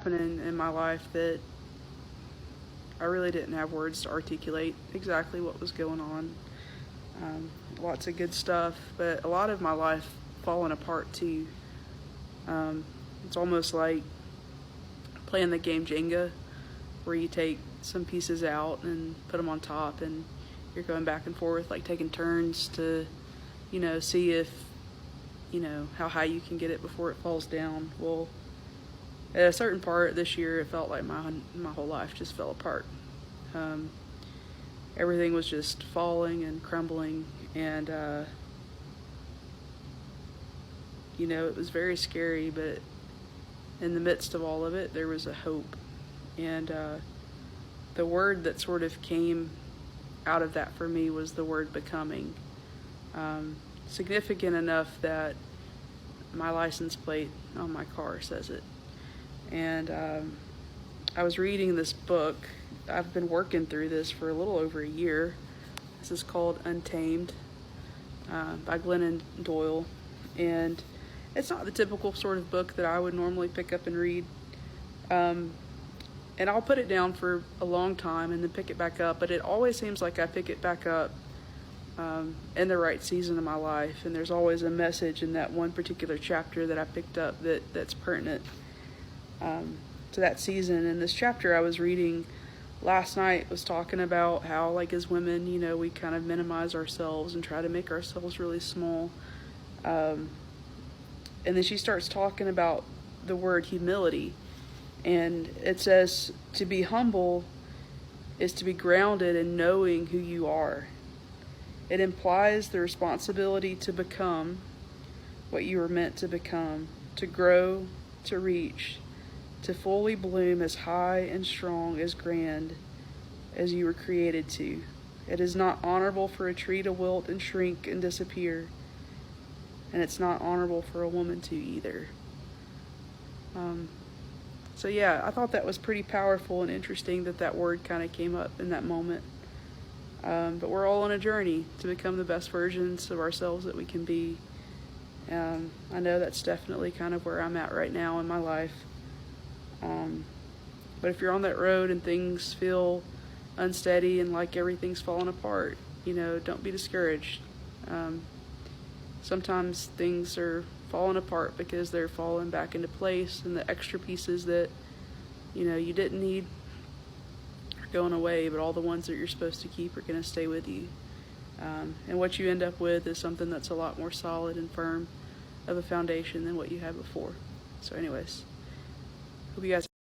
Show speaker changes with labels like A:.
A: happening in my life that I really didn't have words to articulate exactly what was going on. Lots of good stuff, but a lot of my life falling apart too. It's almost like playing the game Jenga, where you take some pieces out and put them on top, and you're going back and forth, like taking turns to, see if, how high you can get it before it falls down. Well, at a certain part this year, it felt like my whole life just fell apart. Everything was just falling and crumbling, and it was very scary, but in the midst of all of it, there was a hope. And the word that sort of came out of that for me was the word becoming. Significant enough that my license plate on my car says it. And I was reading this book. I've been working through this for a little over a year. This is called Untamed by Glennon Doyle. And it's not the typical sort of book that I would normally pick up and read. And I'll put it down for a long time and then pick it back up. But it always seems like I pick it back up in the right season of my life. And there's always a message in that one particular chapter that I picked up that's pertinent to that season. And this chapter I was reading last night was talking about how, like, as women, we kind of minimize ourselves and try to make ourselves really small. And then she starts talking about the word humility. And it says to be humble is to be grounded in knowing who you are. It implies the responsibility to become what you were meant to become, to grow, to reach, to fully bloom as high and strong, as grand as you were created to. It is not honorable for a tree to wilt and shrink and disappear, and it's not honorable for a woman to either. So yeah, I thought that was pretty powerful and interesting that word kind of came up in that moment. But we're all on a journey to become the best versions of ourselves that we can be. I know that's definitely kind of where I'm at right now in my life. But if you're on that road and things feel unsteady and like everything's falling apart, don't be discouraged. Sometimes things are falling apart because they're falling back into place, and the extra pieces that you didn't need are going away, but all the ones that you're supposed to keep are going to stay with you. And what you end up with is something that's a lot more solid and firm of a foundation than what you had before. So anyways, hope you guys